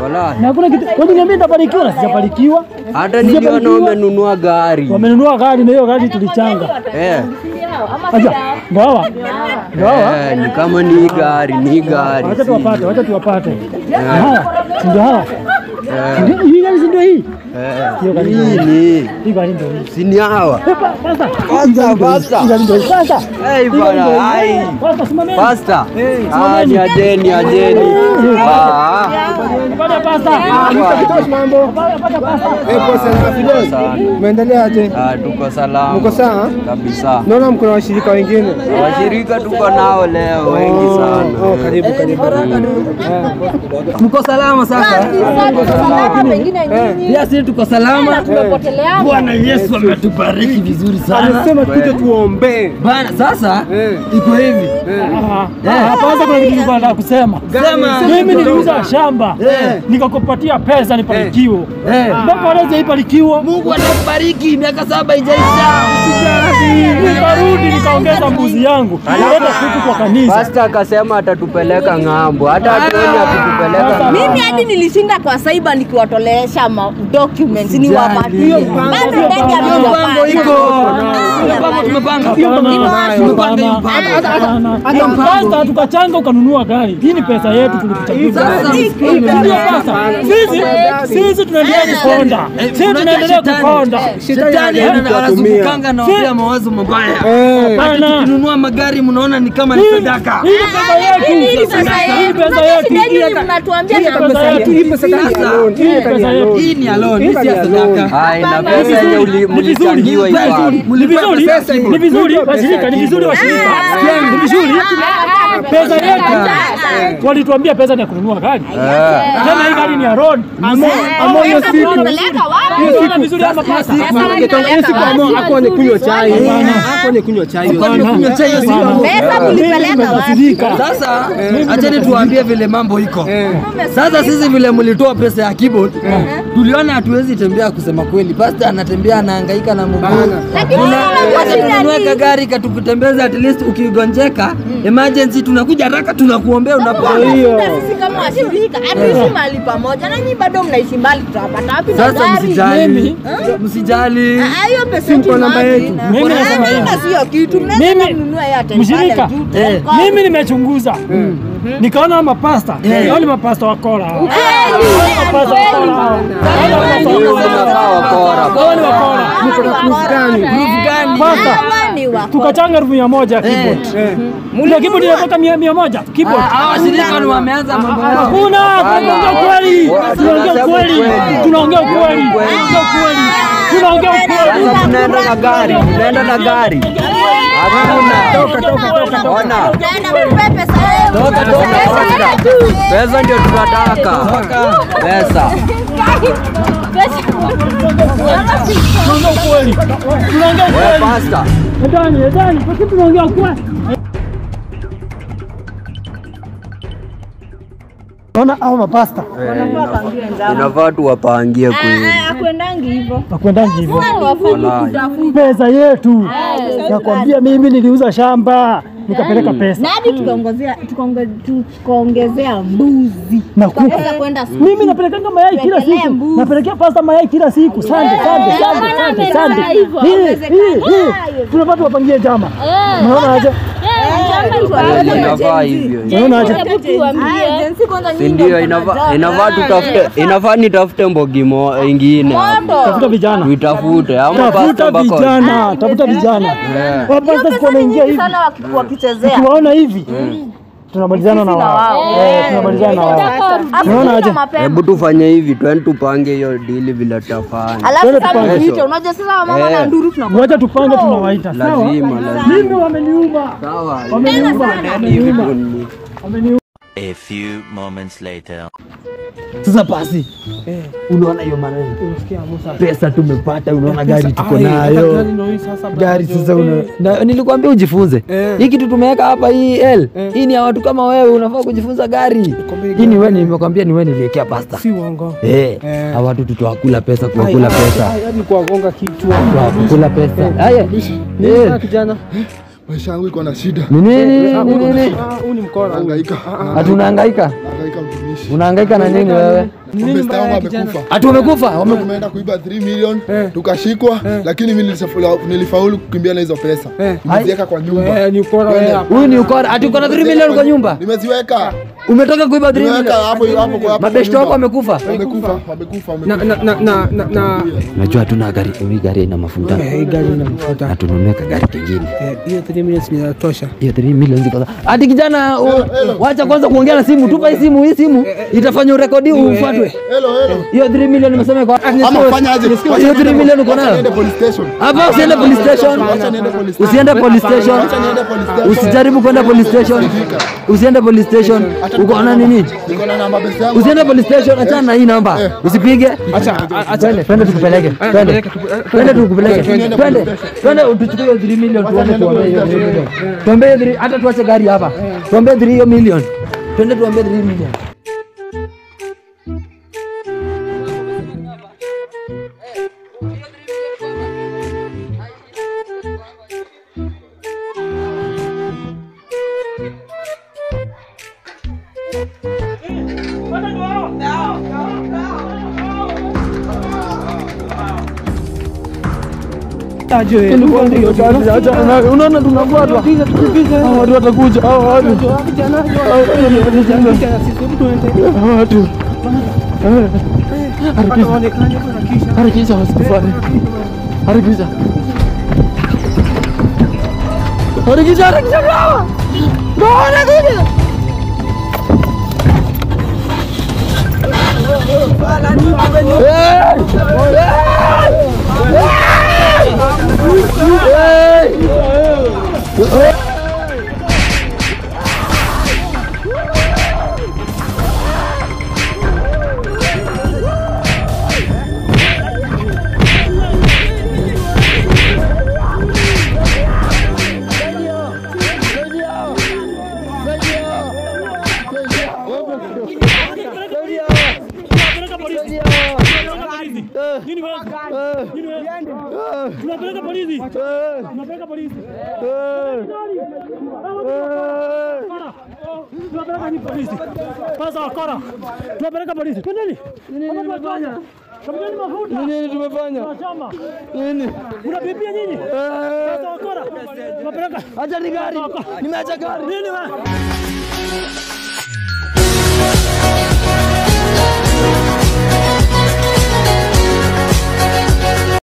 Wala. Na kuna kitu. Kwa nini mimi nitabarikiwa na sijabarikiwa? Hata niliona wamenunua gari. Wamenunua gari na hiyo gari tulichanga. Ngawa. Ni kama ni gari. Wacha tuwapate. Ndio hawa. Hii gari ndio hii. Hii gari ndio hii. Sini hawa. Basta. Basta. Ni ajeni. Pata pasta. Mambo. Umeendelea aje? Tuko salama. Mko sawa? Kabisa. Naona mko na washirika wengine. Washirika tuko nao leo wengi sana. Karibu. Mko salama sasa? Pia sisi tuko salama. Tumepotelea. Bwana Yesu ametubariki vizuri sana. Anasema tuje tuombe. Bana sasa iko hivi. Kwanza kuna kitu nataka kusema. Mimi niliuza shamba. Nikakupatia pesa nibarikiwe. Mbona unaweza ibarikiwe? Mungu atakubariki miaka 7 ijaisha. Nikarudi nikaongeza mbuzi yangu. Nileta kuku kwa kanisa. Pastor akasema atatupeleka ng'ambo. Hata hatuoni akitupeleka ng'ambo. Mimi hadi nilishinda kwa cyber nikiwatolesha documents ni wapatie. Bado ndege Mpango iko. Tumepanga. Pastor tukachanga ukanunua gari. Hii ni pesa yetu tulikuchagua. Sisi tunaendelea kukonda. Shetani anazungukanga na wapia mawazo mabaya. Tununua magari mnaona ni kama ni sadaka. Hii pesa yetu. Mnatuambia Hii ni alone, hii si sadaka. Hai na pesa yenye mlichangiwa hivi. Ni vizuri washirika. Ni vizuri. Pesa yetu. Walituambia pesa ni ya kununua gari. Tena hii gari ni ya road. Amoyo siku. Hiyo vizuri ama pesa. Hapo ni kunywa chai. pesa mlipeleka wapi? Sasa acheni tuambie vile mambo iko. Sasa sisi vile mlitoa pesa ya keyboard, tuliona hatuwezi tembea kusema kweli. Pastor anatembea anahangaika na mguu. Lakini tunaweka gari katukutembeza, at least ukigonjeka emergency tunakuja haraka tunakuombea unapoa. Hiyo. sisi kama washirika hatuishi mahali pamoja na nyinyi bado mnaishi mbali, tutapata wapi na Sasa gari? msijali. Hiyo pesa Simple namba yetu. Mimi nasema hivi. sio kitu. Mnaweza kununua hata Mshirika. Mimi nimechunguza. Nikaona mapasta. Wale mapasta wakora. Tukachanga 1,000 keyboard. Mule keyboard inatoka 100 keyboard. Washirika ni wameanza mambo. Hakuna, tunaongea kweli. Tunaenda na gari. Hakuna. Toka. Ona. Toka. Pesa ndio tunataka. Pesa. Tunaongea kweli. Pastor. Edani, kwa kitu tunaongea kweli. Naona hao mapasta. Inafaa tuwapangie kweli. Akwendangi hivyo. Pesa yetu. Nakwambia mimi niliuza shamba, nikapeleka pesa. Na hadi tukaongezea mbuzi. Na kuku. Kwenda Mimi napelekanga mayai kila siku. Napelekea pasta mayai kila siku. Sande. Tunapata wapangie jama. Unaona aje? Inafaa hivyo. Unaona aje? Ndio inafaa nitafute mbogi ingine. Tafuta vijana. Tuitafute ama tafuta vijana. Wapasta siko naingia hivi. Sana wakichezea. Tunaona hivi. Tunamalizana na wao. Unaona aje? Hebu tufanye hivi, twende tupange hiyo deal vile tutafanya. Alafu kama tuite, unajua sasa mama na nduru tunakuwa. Wacha tupange tunawaita. Sawa? Lazima. Mimi wameniuma. Sawa. Wameniuma. A few moments later. Sasa basi. Unaona hiyo maneno. Pesa tumepata, unaona gari tuko nayo. Gari sasa nilikwambia ujifunze. Hii kitu tumeweka hapa hii hii ni ya watu kama wewe, unafaa kujifunza gari. Hii ni wewe, nimekwambia ni wewe niliwekea pasta. Si uongo. Hawa watu tutawakula pesa, kuwakula pesa. Hadi kuwagonga kitu. Kuwakula pesa. Haya. Kijana. Maisha yangu iko na shida. Nini? Huu ni mkora. Hangaika. Hatunahangaika. Hangaika mtumishi. Unahangaika na nini wewe? Pesa yangu amekufa. Ati wamekufa? Tumeenda kuiba 3 million, tukashikwa, lakini mimi nilifaulu kukimbia na hizo pesa. Nimeziweka kwa nyumba. Ni mkora wewe. Huyu ni ukora. Ati uko na 3 million kwa nyumba? Nimeziweka. Umetoka kuiba 3 Nimeweka million? hapo kwa Mabeshto wako wamekufa? Wamekufa. Najua hatuna gari, hii gari ina mafuta. Hii gari ina mafuta. Na tununue gari kingine. Hiyo 3 million inatosha. Hiyo 3 million ziko. Ati kijana, wacha kwanza kuongea na simu. Tupa hii simu, itafanya urekodi ufuatwe. Hello. Hiyo 3 million nimesema kwa Ama fanyaje? hiyo 3 million uko nayo? Niende police station. Hapa usiende police station. Usiende police station. Usijaribu kwenda police station. Usiende police station. Uko na nini? Niko na namba pesa yangu. Usiende police station, achana na hii namba. Usipige. Twende tukupeleke. Twende tukupeleke. Twende utuchukue hiyo 3 million tuone tuombe hiyo 3 million. Tuombe 3 hata tuache gari hapa. Tuombe 3 million. Twende tuombe 3 million. Unaona tunafuatwa. Watu watakuja. Harakisha wasifanye. Harakisha. Bravo. Bora kuja. Tunapeleka polisi. Tunapeleka polisi. Tunapeleka ni polisi. Pasa wakora. Tunapeleka polisi. Twendeni. Nini tumefanya? Kamjani mafuta. Nini tumefanya? Shamba. Nini? Unabibia nini? Pasa wakora. Tunapeleka. Acha ni gari. Nimeacha gari. Nini wewe?